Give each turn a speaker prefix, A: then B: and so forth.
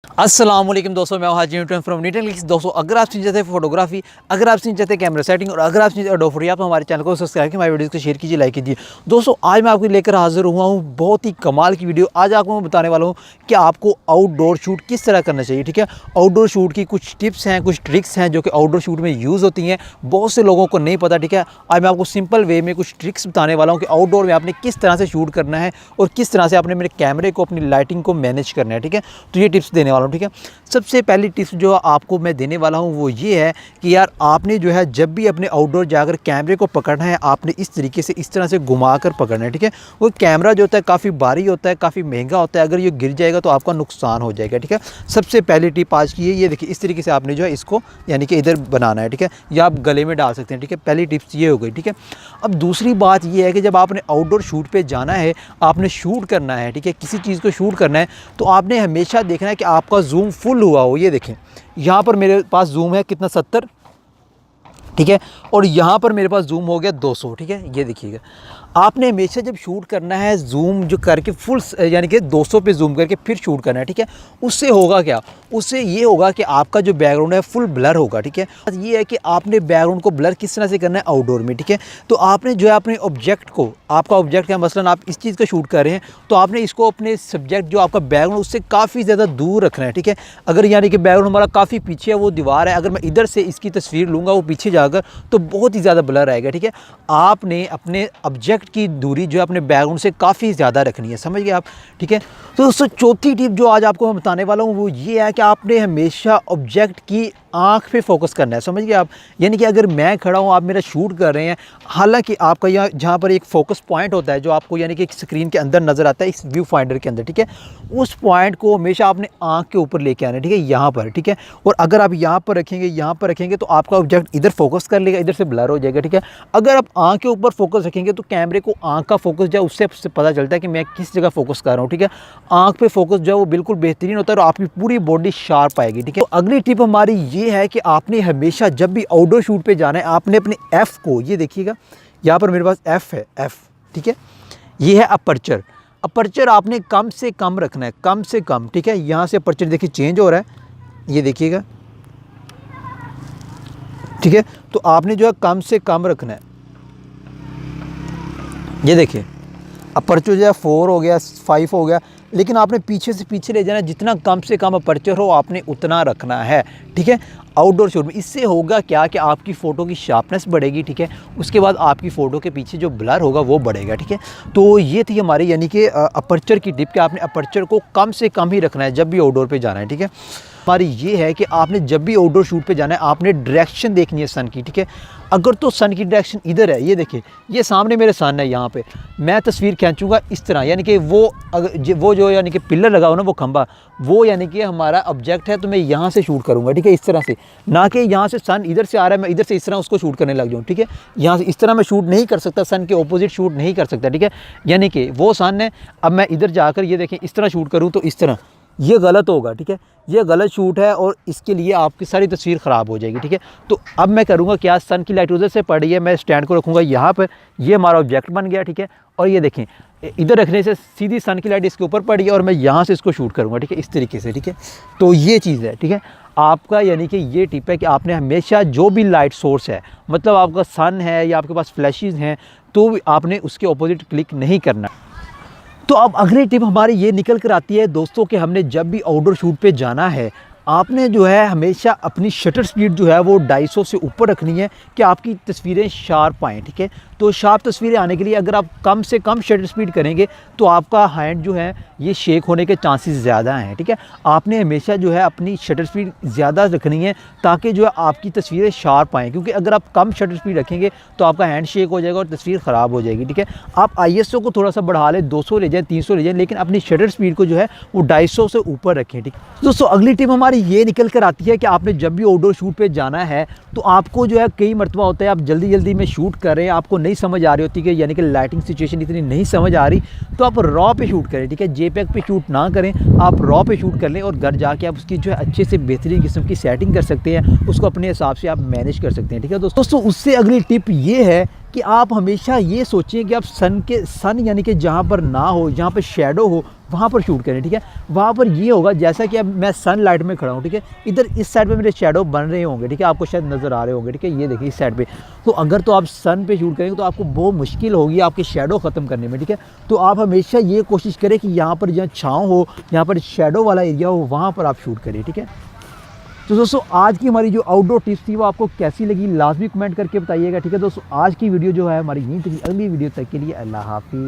A: अस्सलाम वालेकुम दोस्तों, मैं हाजी फ्रॉम नीट। दोस्तों, अगर आप सीखना चाहते हैं फोटोग्राफी, अगर आप सीखना चाहते हैं कैमरा सेटिंग और अगर आप सीखना एडोब फोटोशॉप, आप हमारे चैनल को सब्सक्राइब कीजिए, हमारे वीडियो को शेयर कीजिए, लाइक कीजिए। दोस्तों, आज मैं आपको लेकर हाजिर हुआ हूँ बहुत ही कमाल की वीडियो। आज आपको मैं बताने वाला हूँ कि आपको आउटडोर शूट किस तरह करना चाहिए। ठीक है, आउटडोर शूट की कुछ टिप्स हैं, कुछ ट्रिक्स हैं जो कि आउटडोर शूट में यूज़ होती हैं, बहुत से लोगों को नहीं पता। ठीक है, आज मैं आपको सिंपल वे में कुछ ट्रिक्स बताने वाला हूँ कि आउटडोर में आपने किस तरह से शूट करना है और किस तरह से आपने मेरे कैमरे को, अपनी लाइटिंग को मैनेज करना है। ठीक है, तो ये टिप्स देने वाला हूँ। ठीक है, सबसे पहली टिप्स जो आपको मैं देने वाला हूँ वो ये है कि यार आपने जो है जब भी अपने आउटडोर जाकर कैमरे को पकड़ना है, आपने इस तरीके से इस तरह से घुमाकर पकड़ना है। ठीक है, वो कैमरा जो होता है काफ़ी भारी होता है, काफ़ी महंगा होता है, अगर ये गिर जाएगा तो आपका नुकसान हो जाएगा। ठीक है, सबसे पहली टिप आज की ये देखिए, इस तरीके से आपने जो है इसको यानी कि इधर बनाना है। ठीक है, या आप गले में डाल सकते हैं। ठीक है, पहली टिप्स ये हो गई। ठीक है, अब दूसरी बात ये है कि जब आपने आउटडोर शूट पे जाना है, आपने शूट करना है, ठीक है, किसी चीज़ को शूट करना है, तो आपने हमेशा देखना है कि आपका जूम फुल हुआ हो। ये देखें, यहाँ पर मेरे पास जूम है कितना, 70। ठीक है, और यहाँ पर मेरे पास जूम हो गया 200। ठीक है, ये देखिएगा, आपने हमेशा जब शूट करना है जूम जो करके फुल यानी कि 200 पे जूम करके फिर शूट करना है। ठीक है, उससे होगा क्या, उससे ये होगा कि आपका जो बैकग्राउंड है फुल ब्लर होगा। ठीक है, ये है कि आपने बैकग्राउंड को ब्लर किस तरह से करना है आउटडोर में। ठीक है, तो आपने जो है अपने ऑब्जेक्ट को, आपका ऑब्जेक्ट है मसलन आप इस चीज़ का शूट कर रहे हैं, तो आपने इसको अपने सब्जेक्ट जो आपका बैकग्राउंड उससे काफ़ी ज़्यादा दूर रखना है। ठीक है, अगर यानी कि बैकग्राउंड हमारा काफ़ी पीछे है, वो दीवार है, अगर मैं इधर से इसकी तस्वीर लूँगा वो पीछे जाकर, तो बहुत ही ज़्यादा ब्लर आएगा। ठीक है, आपने अपने ऑब्जेक्ट की दूरी जो है अपने बैकग्राउंड से काफ़ी ज़्यादा रखनी है, समझ गए आप। ठीक है, तो दोस्तों चौथी टिप जो आज आपको मैं बताने वाला हूँ वो ये है कि आपने हमेशा ऑब्जेक्ट की आँख पे फोकस करना है, समझ गए आप। यानी कि अगर मैं खड़ा हूँ, आप मेरा शूट कर रहे हैं, हालांकि आपका यहाँ जहाँ पर एक फोकस पॉइंट होता है जो आपको यानी कि एक स्क्रीन के अंदर नज़र आता है, इस व्यू फाइंडर के अंदर। ठीक है, उस पॉइंट को हमेशा आपने आँख के ऊपर लेके आना है। ठीक है, यहाँ पर। ठीक है, और अगर आप यहाँ पर रखेंगे, यहाँ पर रखेंगे, तो आपका ऑब्जेक्ट इधर फोकस कर लेगा, इधर से ब्लर हो जाएगा। ठीक है, अगर आप आँख के ऊपर फोकस रखेंगे तो कैमरे को आँख का फोकस जो है उससे पता चलता है कि मैं किस जगह फोकस कर रहा हूँ। ठीक है, आँख पे फोकस जो है वो बिल्कुल बेहतरीन होता है और आपकी पूरी बॉडी शार्प आएगी। ठीक है, तो अगली टिप हमारी ये है कि आपने हमेशा जब भी आउटडोर शूट पे जाना है, आपने अपने एफ को, ये देखिएगा यहाँ पर मेरे पास एफ है, एफ। ठीक है, ये है अपर्चर। अपर्चर आपने कम से कम रखना है, कम से कम। ठीक है, यहाँ से अपर्चर देखिए चेंज हो रहा है, ये देखिएगा। ठीक है, तो आपने जो है कम से कम रखना है। ये देखिए, अपर्चर जो है 4 हो गया, 5 हो गया, लेकिन आपने पीछे से पीछे ले जाना, जितना कम से कम अपर्चर हो आपने उतना रखना है। ठीक है, आउटडोर शूट में इससे होगा क्या कि आपकी फ़ोटो की शार्पनेस बढ़ेगी। ठीक है, उसके बाद आपकी फ़ोटो के पीछे जो ब्लर होगा वो बढ़ेगा। ठीक है, तो ये थी हमारी यानी कि अपर्चर की टिप कि आपने अपर्चर को कम से कम ही रखना है जब भी आउटडोर पे जाना है। ठीक है, हमारी ये है कि आपने जब भी आउटडोर शूट पे जाना है, आपने डायरेक्शन देखनी है सन की। ठीक है, अगर तो सन की डायरेक्शन इधर है, ये देखिए, ये सामने मेरे सन है, यहाँ पे मैं तस्वीर खींचूंगा इस तरह, यानी कि वो जो यानी कि पिलर लगा हो ना, वो खंबा, वो यानी कि हमारा ऑब्जेक्ट है, तो मैं यहाँ से शूट करूँगा। ठीक है, इस तरह से, ना कि यहाँ से सन इधर से आ रहा है मैं इधर से इस तरह उसको शूट करने लग जाऊँ। ठीक है, यहाँ से इस तरह मैं शूट नहीं कर सकता, सन के ऑपोजिट शूट नहीं कर सकता। ठीक है, यानी कि वो सन है, अब मैं इधर जाकर ये देखें इस तरह शूट करूँ तो इस तरह, ये गलत होगा। ठीक है, ये गलत शूट है और इसके लिए आपकी सारी तस्वीर ख़राब हो जाएगी। ठीक है, तो अब मैं करूँगा क्या, सन की लाइट उधर से पड़ रही है, मैं स्टैंड को रखूँगा यहाँ पर, ये हमारा ऑब्जेक्ट बन गया। ठीक है, और ये देखें इधर रखने से सीधी सन की लाइट इसके ऊपर पड़ी है और मैं यहाँ से इसको शूट करूँगा। ठीक है, इस तरीके से। ठीक है, तो ये चीज़ है। ठीक है, आपका यानी कि ये टिप है कि आपने हमेशा जो भी लाइट सोर्स है, मतलब आपका सन है या आपके पास फ्लैशेस हैं, तो आपने उसके ऑपोजिट क्लिक नहीं करना। तो अब अगली टिप हमारी ये निकल कर आती है दोस्तों कि हमने जब भी आउटडोर शूट पे जाना है, आपने जो है हमेशा अपनी शटर स्पीड जो है वो 250 से ऊपर रखनी है कि आपकी तस्वीरें शार्प आएँ। ठीक है, तो शार्प तस्वीरें आने के लिए अगर आप कम से कम शटर स्पीड करेंगे तो आपका हैंड जो है ये शेक होने के चांसेस ज़्यादा हैं। ठीक है, आपने हमेशा जो है अपनी शटर स्पीड ज़्यादा रखनी है ताकि जो है आपकी तस्वीरें शार्प आएँ, क्योंकि अगर आप कम शटर स्पीड रखेंगे तो आपका हैंड शेक हो जाएगा और तस्वीर ख़राब हो जाएगी। ठीक है, आप ISO को थोड़ा सा बढ़ा लें, 200 ले जाएँ, 300 ले जाएँ, लेकिन अपनी शटर स्पीड को जो है वो 250 से ऊपर रखें। ठीक है दोस्तों, अगली टिप हमारी ये निकल कर आती है कि आपने जब भी आउटडोर शूट पे जाना है तो आपको जो है कई मरतबा होता है आप जल्दी जल्दी में शूट कर रहे हैं, आपको नहीं समझ आ रही होती कि यानी कि लाइटिंग सिचुएशन इतनी नहीं समझ आ रही, तो आप रॉ पे शूट करें। ठीक है, JPEG पे शूट ना करें, आप रॉ पे शूट कर लें और घर जाके आप उसकी जो है अच्छे से बेहतरीन किस्म की सेटिंग कर सकते हैं, उसको अपने हिसाब से आप मैनेज कर सकते हैं। ठीक है दोस्तों, उससे अगली टिप ये है कि आप हमेशा ये सोचें कि आप सन यानी कि जहाँ पर ना हो, जहाँ पर शेडो हो, वहाँ पर शूट करें, ठीक है। वहाँ पर ये होगा जैसा कि अब मैं सन लाइट में खड़ा हूँ, ठीक है, इधर इस साइड पे मेरे शेडो बन रहे होंगे, ठीक है, आपको शायद नज़र आ रहे होंगे, ठीक है, ये देखिए इस साइड पे। तो अगर तो आप सन पे शूट करेंगे तो आपको बहुत मुश्किल होगी आपके शेडो ख़त्म करने में, ठीक है। तो आप हमेशा ये कोशिश करें कि यहाँ पर जहाँ छाँव हो, यहाँ पर शेडो वाला एरिया हो, वहाँ पर आप शूट करें, ठीक है। तो दोस्तों आज की हमारी जो आउटडोर टिप्स थी वो आपको कैसी लगी लाजमी कमेंट करके बताइएगा, ठीक है दोस्तों। आज की वीडियो जो है हमारी यहीं तक, अगली वीडियो तक के लिए अल्लाह हाफिज़।